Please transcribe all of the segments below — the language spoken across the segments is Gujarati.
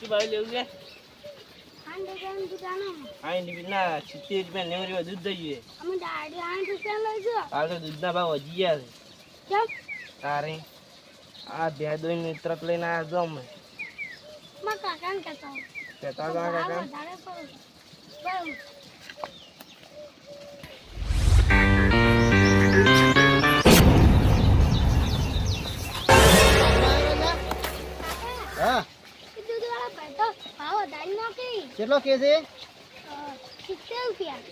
ભાઈ લેવું છે ના 70 રૂપિયા 90 રૂપિયા દૂધ દઈએ હાલ તો દૂધના ભાવ વધી ગયા છે તારે આ ભેં દોઈને ટ્રક લઈને આવ્યા છો અમે કહેતા કાકા કેટલો કે છે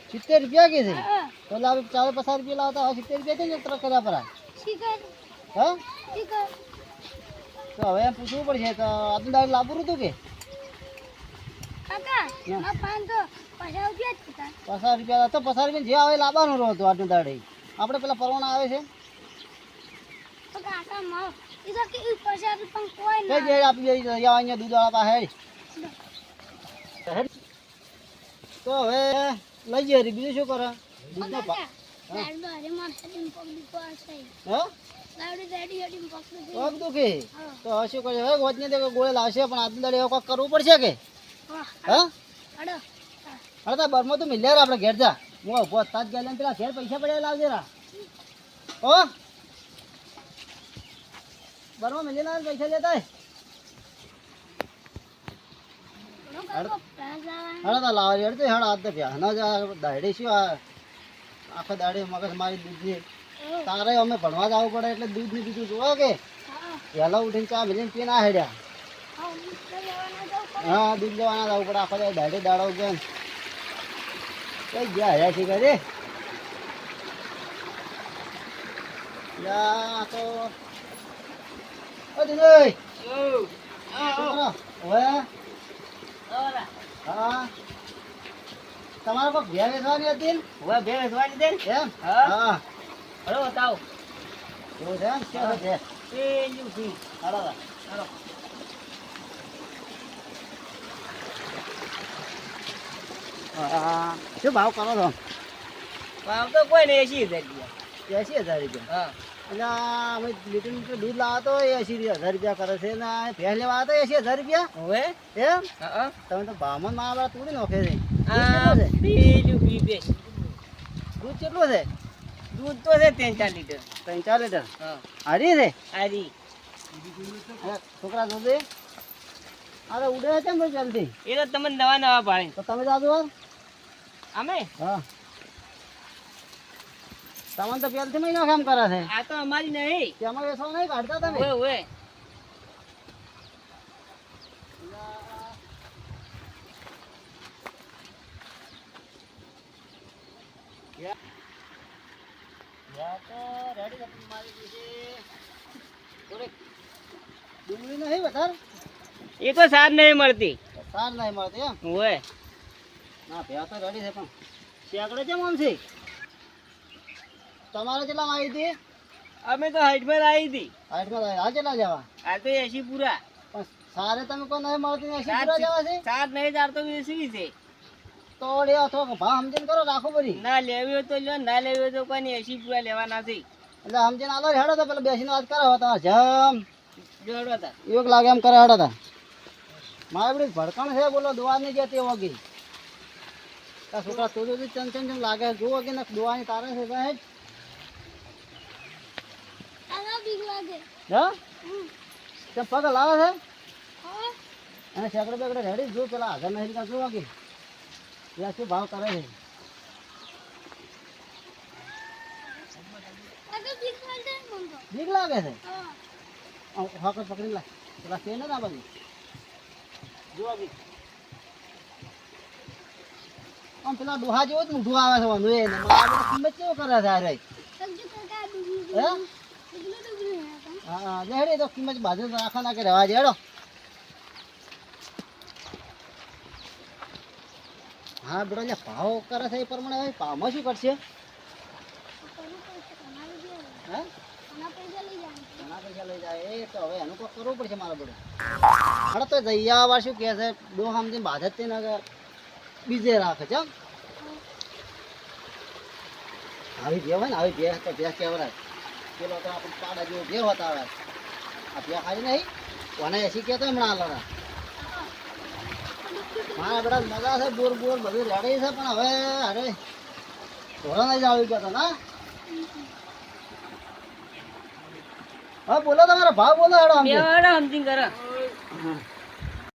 70 રૂપિયા કે છે તો લાવ 4-5 રૂપિયા લાવતા 70 રૂપિયા છે ટ્રક કર્યા પર હા તો હવે પૂછવું પડશે તો આજનું દાડ લાવવું હતું કે 50 રૂપિયા તો 50 રૂપિયા જે આવે લાવવાનું રહ્યો હતો આજનું દાડે આપણે પેલા પરવાના આવે છે અહીંયા દૂધ વાળા પાસે તો હવે લઈ જઈએ બીજું શું કરે દૂધનો તો હવે શું કરે હવે ગોતની ગોળે લાવશે પણ આજની દાડે એવું કંઈક કરવું પડશે કે હા અરે તો બરમાં તો મિલ્યા આપણે ઘેર જા હું ઉભો તાજ ગયા પેલા ઘેર પૈસા પડ્યા લાવજે રા ઓ બરમાં મિલી ના પૈસા લેતા હડા લાવ હેડ તો હેડ આદ પ્યા ના દાડે શું આખો દાડે મગજ મારી દૂધની તારે અમે ભણવા જવું પડે એટલે દૂધ ની બીજું જોવા કે વહેલા ઉઠીને ચા મિલીને પીને આ હેડ્યા હા દૂધ લેવાના જવું પડે આખો દાડે દાડો કેમ કઈ ગયા હેડ્યા છે કરે યા તો હા તમારે કોઈ ભેળ વેચવાની હતી હવે ભેં વેચવાની છે એમ હા હલો બતાવો એવું છે એમ ક્યાં છે પેલું ફી હાલો હાલો શું ભાવ કરો છો ભાવ તો કોઈ નહીં 80,000 રૂપિયા 80,000 રૂપિયા હા એટલે અમે લીટર દૂધ લાવો તો 80,000 રૂપિયા કરે છે ને ભેળ લેવા તો 80,000 રૂપિયા હવે એમ હા તમે તો ભાવમાં મારા તોડી નાખે છે આ પેલું ફી બે દૂધ કેટલું છે દૂધ તો છે 3-4 લીટર 3-4 લીટર હા હારી છે આરી છોકરા દૂધ અરે ઉડે છે ને જલ્દી એ તો તમને નવા ભાડે તો તમે જાજો અમે હા તમને તો પહેલથી મહિના કામ કરે છે આ તો અમારી નહીં તેમાં વેચવા નહીં કાઢતા તમે ઓય ઓય ડુંગળી નહીં વધારે એ તો સાર નહીં મળતી સાર નહીં મળતી એમ ઓય ના ભેળ તો રેડી છે પણ શેકડે છે આમ છે તમારે કેટલામાં આવી હતી અમે તો 60 માં આવી હતી 60 માં આ કેટલા જવા આ તો 80 પૂરા પણ સારે તમે કોઈ નહીં મળતી 80 પૂરા જવા છે સાર નહીં ચાર તો 20 છે તો લે થોડો ભાવ સમજીને કરો રાખો બરી ના લેવી હોય તો લ્યો ના લેવી હોય તો કોઈ નહીં 80 પૂરા લેવાના છે એટલે સમજીને આલો હેડો તો પેલા બેસીને વાત કરો તમારે જમ જોડો હતા એક લાગે એમ કરે હેડો તા મારે બધી ભડકણ છે બોલો દુવા નહીં જતી વગી છોકરા તો ચમ લાગે જુઓ કે ને દુવાની તારે છે સાહેબ હા તેમ પગ લાવે છે અને શેકડે બેકડે રેડી જો પેલા હાજર નહીં જુઓ કે ત્યાં શું ભાવ કરે છે બીક લાગે છે હાકર પકડી લાય પેલા છે ને બાજુ જુઓ કે આમ પેલા ડોહા જેવો જ મૂઠું આવે છે વાંધો એને કિંમત કેવો કરે છે અરે હા લેડે તો કિંમત બાજુ રાખવા ના કે રહેવા દે હેડો હા બેડો એટલે ભાવ કરે છે એ પ્રમાણે હવે ભાવમાં શું કરશે હા ઘણા પૈસા લઈ જાય એ તો હવે એનું કોઈ કરવું પડશે મારા બેડો હડો તો જઈ આવવા શું કહે છે ડો સમજીને બાદ જ તે ને બીજે રાખે છે એમ. આવી ભે હોય ને આવી ભે તો ભેંસ કહેવાય. પેલો તો આપણે પાડા જેવો ભે હોતા આવે. આ ભે ખાલી નહીં કોને એસી કહેતો હમણાં લડા મારા બધા મજા છે બોર બોર બધું રેડી છે પણ હવે અરે ધોરણ નહીં જ આવી ગયો ના. હા બોલો તમારા ભાવ બોલો હેડો બે વાળા સમજીને કરો